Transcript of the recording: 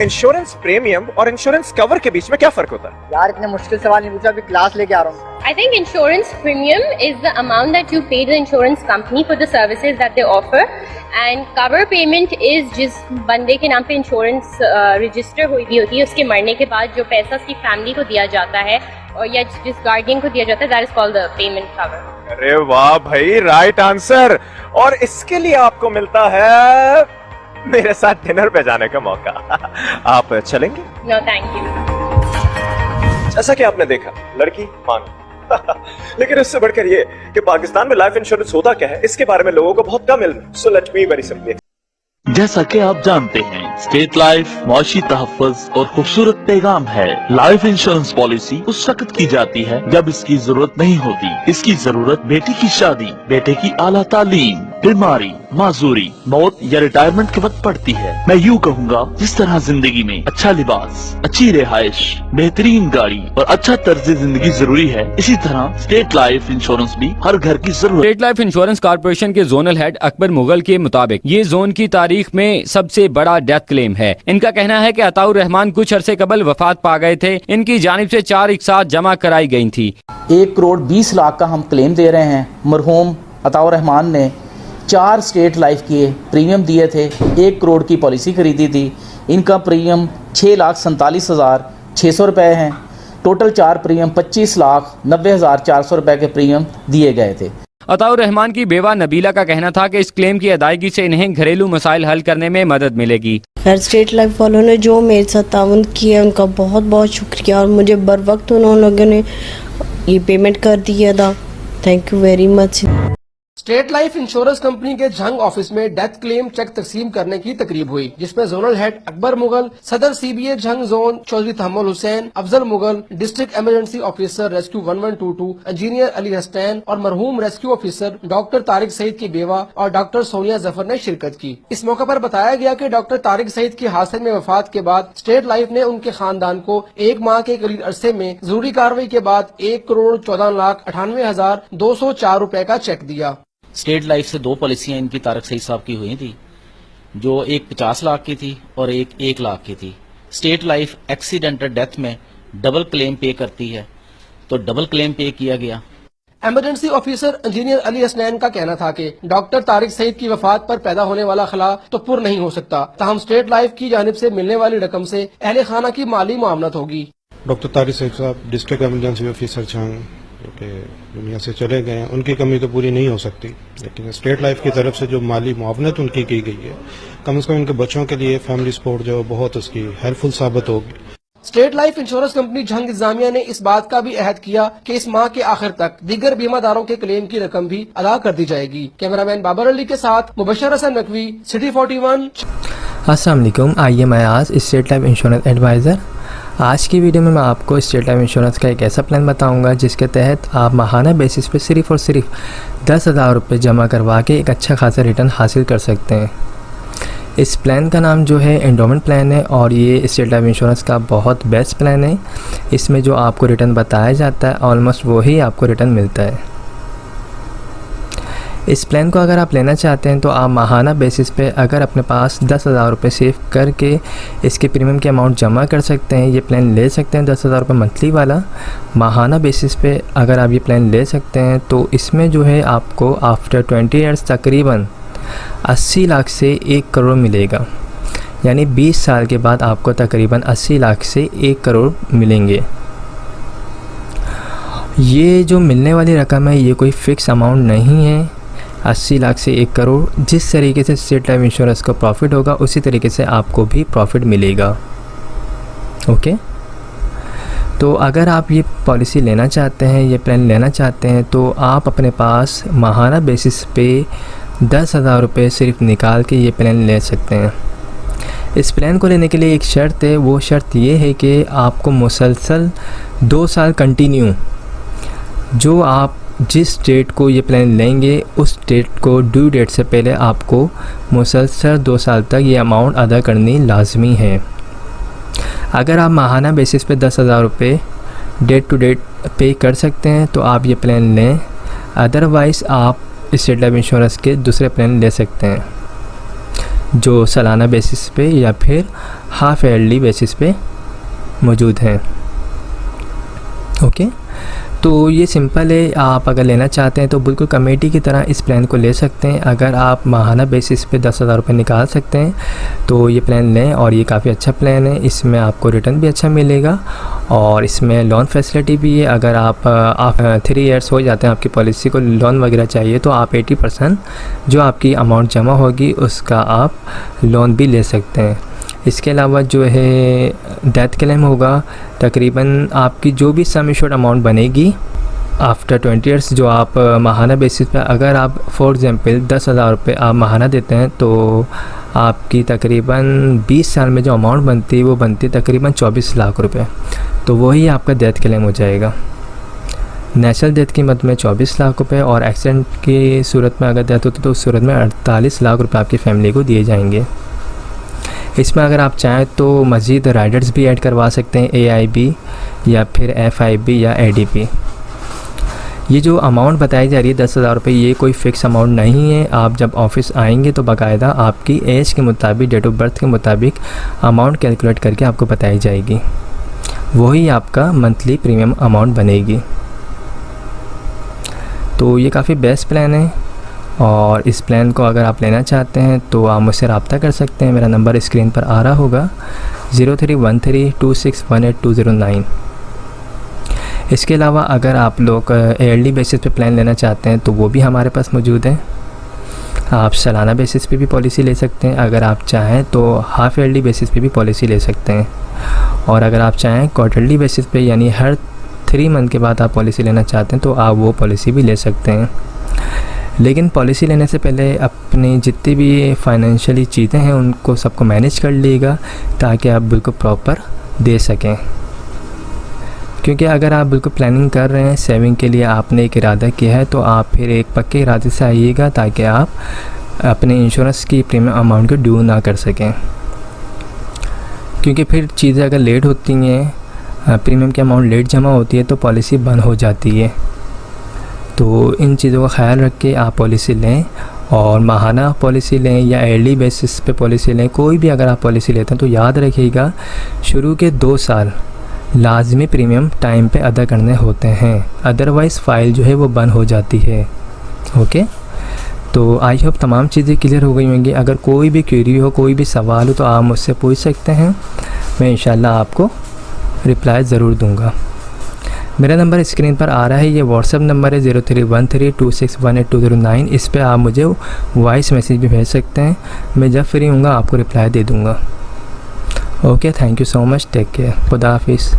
Insurance premium और insurance cover के बीच में क्या फर्क होता है? यार इतने मुश्किल सवाल नहीं पूछा, अभी क्लास लेके आ रहा हूँ। I think insurance premium is the amount that you pay the insurance company for the services that they offer, and cover payment is जिस बंदे के नाम पे इंश्योरेंस रजिस्टर हुई भी होती है उसके मरने के बाद जो पैसा उसकी फैमिली को दिया जाता है और या जिस गार्डियन को दिया जाता है, that is called the payment cover. अरे वाह भाई, राइट आंसर। और इसके लिए आपको मिलता है मेरे साथ डिनर पे जाने का मौका। आप चलेंगे? No, thank you. जैसा कि आपने देखा, लड़की मांग लेकिन उससे बढ़कर ये कि पाकिस्तान में लाइफ इंश्योरेंस होता क्या है, इसके बारे में लोगों को बहुत कम इल्म। So let me very simply. जैसा कि आप जानते हैं, स्टेट लाइफ मुआशी तहफ़्फ़ुज़ और खूबसूरत पैगाम है। लाइफ इंश्योरेंस पॉलिसी उस वक्त की जाती है जब इसकी जरूरत नहीं होती। इसकी जरूरत बेटी की शादी, बेटे की आला तालीम, बीमारी, माजूरी, मौत या रिटायरमेंट के वक्त पड़ती है। मैं यूँ कहूँगा, जिस तरह जिंदगी में अच्छा लिबास, अच्छी रिहाइश, बेहतरीन गाड़ी और अच्छा तर्ज जिंदगी जरूरी है, इसी तरह स्टेट लाइफ इंश्योरेंस भी हर घर की जरूरत। स्टेट लाइफ इंश्योरेंस कॉर्पोरेशन के जोनल हेड अकबर मुगल के मुताबिक ये जोन की तारीख में सबसे बड़ा डेथ क्लेम है। इनका कहना है कि अताउर रहमान कुछ अरसे कबल वफात पा गए थे। इनकी जानिब से 4 एक साथ जमा कराई गई थी। 1 करोड़ 20 लाख का हम क्लेम दे रहे हैं। मरहूम अताउर रहमान ने 4 स्टेट लाइफ के प्रीमियम दिए थे, 1 करोड़ की पॉलिसी खरीदी थी। इनका प्रीमियम 6,47,600 रुपये हैं। टोटल 4 प्रीमियम 25,90,400 रुपये के प्रीमियम दिए गए थे। अताउर रहमान की बेवा नबीला का कहना था कि इस क्लेम की अदायगी से इन्हें घरेलू मसाइल हल करने में मदद मिलेगी। खैर, स्टेट लाइफ वालों ने जो मेरे साथ ताउन किया उनका बहुत बहुत शुक्रिया और मुझे बर वक्त उन लोगों ने ये पेमेंट कर दिया था। Thank you very much. State life insurance company के झंग ऑफिस में डेथ क्लेम चेक तकसीम करने की तकरीब हुई, जिसमें जोनल हेड अकबर मुगल, सदर CBA Jhang zone Chaudhry Tahammul Hussain, Afzal Mughal, district emergency officer rescue 1122, engineer Ali Hasnain और मरहूम rescue officer doctor Tariq Saeed की बेवा और डॉक्टर सोनिया जफर ने शिरकत की। इस मौके पर बताया गया कि डॉक्टर तारिक सईद की हादसे में वफात के बाद स्टेट लाइफ ने उनके खानदान को 1 माह के करीब अरसे में जरूरी कार्रवाई के बाद 1,14,98,204 रुपए का चेक दिया। स्टेट लाइफ से 2 पॉलिसियां इनकी तारिक सईद साहब की हुई थी, जो एक 50 लाख की थी और एक 1 लाख की थी। स्टेट लाइफ एक्सीडेंटल डेथ में डबल क्लेम पे करती है, तो डबल क्लेम पे किया गया। Emergency officer engineer Ali Hasnain का कहना था कि डॉक्टर तारिक सईद की वफात पर पैदा होने वाला खला तो पुर नहीं हो सकता, ताहम स्टेट लाइफ की जानिब से मिलने वाली रकम से अहले खाना की माली मुआवनत होगी। डॉक्टर तारिक सईद साहब डिस्ट्रिक्ट इमरजेंसी ऑफिसर छांग जो कि दुनिया से चले गए हैं, उनकी कमी तो पूरी नहीं हो सकती, लेकिन स्टेट लाइफ की तरफ से जो माली मुआवनत उनकी की गई है, कम से कम उनके बच्चों के लिए फैमिली सपोर्ट जो बहुत उसकी हेल्पफुल साबित होगी। State life insurance company Jhang इंतजामिया ने इस बात का भी अहद किया कि इस माह के आखिर तक दीगर बीमादारों के क्लेम की रकम भी अदा कर दी जाएगी। कैमरामैन बाबर अली के साथ मुबशर हसन नकवी, सिटी 41। अस्सलाम वालेकुम, आइए मैं आज स्टेट लाइफ इंश्योरेंस एडवाइज़र। आज की वीडियो में मैं आपको स्टेट लाइफ इंश्योरेंस का एक ऐसा प्लान बताऊंगा जिसके तहत आप माहाना बेसिस पे सिर्फ़ और सिर्फ 10,000 रुपये जमा करवा के एक अच्छा खासा रिटर्न हासिल कर सकते हैं। इस प्लान का नाम जो है एंडोमेंट प्लान है और ये स्टेट लाइफ इंश्योरेंस का बहुत बेस्ट प्लान है। इसमें जो आपको रिटर्न बताया जाता है ऑलमोस्ट वही आपको रिटर्न मिलता है। इस प्लान को अगर आप लेना चाहते हैं तो आप माहाना बेसिस पे अगर अपने पास 10,000 रुपये सेव करके इसके प्रीमियम की अमाउंट जमा कर सकते हैं, ये प्लान ले सकते हैं। 10,000 रुपये मंथली वाला माहाना बेसिस पे अगर आप ये प्लान ले सकते हैं तो इसमें जो है आपको आफ्टर 20 ईयर्स तकरीबन 80 लाख से 1 करोड़ मिलेगा। यानी 20 साल के बाद आपको तकरीबन 80 लाख से 1 करोड़ मिलेंगे। ये जो मिलने वाली रकम है ये कोई फ़िक्स अमाउंट नहीं है। 80 लाख से 1 करोड़ जिस तरीके से स्टेट लाइफ इंश्योरेंस को प्रॉफिट होगा उसी तरीके से आपको भी प्रॉफिट मिलेगा। ओके, तो अगर आप ये पॉलिसी लेना चाहते हैं, ये प्लान लेना चाहते हैं तो आप अपने पास माहाना बेसिस पे 10,000 रुपये सिर्फ निकाल के ये प्लान ले सकते हैं। इस प्लान को लेने के लिए एक शर्त है, वो शर्त ये है कि आपको मुसलसल 2 साल कंटिन्यू जो आप जिस डेट को ये प्लान लेंगे उस डेट को ड्यू डेट से पहले आपको मुसलसल 2 साल तक ये अमाउंट अदा करनी लाजमी है। अगर आप माहाना बेसिस पे 10,000 रुपये डेट टू डेट पे कर सकते हैं तो आप ये प्लान लें, अदरवाइज़ आप स्टेट लाइफ इंश्योरेंस के दूसरे प्लान ले सकते हैं। जो सालाना बेसिस पे या फिर हाफ ईयरली बेसिस पे मौजूद हैं। ओके, तो ये सिंपल है। आप अगर लेना चाहते हैं तो बिल्कुल कमेटी की तरह इस प्लान को ले सकते हैं। अगर आप माहाना बेसिस पे 10,000 रुपये निकाल सकते हैं तो ये प्लान लें, और ये काफ़ी अच्छा प्लान है। इसमें आपको रिटर्न भी अच्छा मिलेगा और इसमें लोन फैसिलिटी भी है। अगर आप 3 ईयर्स हो जाते हैं आपकी पॉलिसी को, लोन वगैरह चाहिए तो आप 80% जो आपकी अमाउंट जमा होगी उसका आप लोन भी ले सकते हैं। इसके अलावा जो है डेथ क्लेम होगा, तकरीबन आपकी जो भी सम एश्योर्ड अमाउंट बनेगी आफ्टर 20 ईयर्स, जो आप माहाना बेसिस पे, अगर आप फॉर एग्जांपल 10,000 रुपये आप माहाना देते हैं तो आपकी तकरीबन 20 साल में जो अमाउंट बनती है वो बनती है तकरीबन 24 लाख रुपए। तो वही आपका डेथ क्लेम हो जाएगा। नेचुरल डेथ की मद में 24 लाख रुपए और एक्सीडेंट की सूरत में अगर डेथ होती तो उस सूरत में 48 लाख रुपए आपकी फैमिली को दिए जाएंगे। इसमें अगर आप चाहें तो मज़ीद राइडर्स भी ऐड करवा सकते हैं, AIB या फिर FIB या ADP। ये जो अमाउंट बताई जा रही है 10,000 रुपये, ये कोई फ़िक्स अमाउंट नहीं है। आप जब ऑफिस आएंगे तो बाकायदा आपकी एज के मुताबिक, डेट ऑफ बर्थ के मुताबिक अमाउंट कैलकुलेट करके आपको बताई जाएगी, वही आपका मंथली प्रीमियम अमाउंट बनेगी। तो ये काफ़ी बेस्ट प्लान है और इस प्लान को अगर आप लेना चाहते हैं तो आप मुझसे रब्ता कर सकते हैं। मेरा नंबर स्क्रीन पर आ रहा होगा 031326182009। इसके अलावा अगर आप लोग ईयरली बेसिस पे प्लान लेना चाहते हैं तो वो भी हमारे पास मौजूद है। आप सालाना बेसिस पे भी पॉलिसी ले सकते हैं, अगर आप चाहें तो हाफ ईयरली बेसिस पे भी पॉलिसी ले सकते हैं, और अगर आप चाहें क्वार्टरली बेसिस पे यानी हर 3 मंथ के बाद आप पॉलिसी लेना चाहते हैं तो आप वो पॉलिसी भी ले सकते हैं। लेकिन पॉलिसी लेने से पहले अपनी जितनी भी फाइनेंशियली चीज़ें हैं उनको सबको मैनेज कर लीजिएगा ताकि आप बिल्कुल प्रॉपर दे सकें। क्योंकि अगर आप बिल्कुल प्लानिंग कर रहे हैं, सेविंग के लिए आपने एक इरादा किया है, तो आप फिर एक पक्के इरादे से आइएगा ताकि आप अपने इंश्योरेंस की प्रीमियम अमाउंट को ड्यू ना कर सकें। क्योंकि फिर चीज़ें अगर लेट होती हैं, प्रीमियम की अमाउंट लेट जमा होती है तो पॉलिसी बंद हो जाती है। तो इन चीज़ों का ख्याल रख के आप पॉलिसी लें, और माहाना पॉलिसी लें या ईयरली बेसिस पे पॉलिसी लें, कोई भी अगर आप पॉलिसी लेते हैं तो याद रखिएगा शुरू के 2 साल लाजमी प्रीमियम टाइम पे अदा करने होते हैं, अदरवाइज़ फ़ाइल जो है वो बंद हो जाती है। ओके, तो आई होप तमाम चीज़ें क्लियर हो गई होंगी। अगर कोई भी क्वेरी हो, कोई भी सवाल हो तो आप मुझसे पूछ सकते हैं, मैं इंशाल्लाह आपको रिप्लाई ज़रूर दूंगा। मेरा नंबर स्क्रीन पर आ रहा है, ये व्हाट्सएप नंबर है 031326182009। इस पर आप मुझे वॉइस मैसेज भी भेज सकते हैं, मैं जब फ्री हूँगा आपको रिप्लाई दे दूँगा। Okay, thank you so much, take care, खुदा हाफिज़।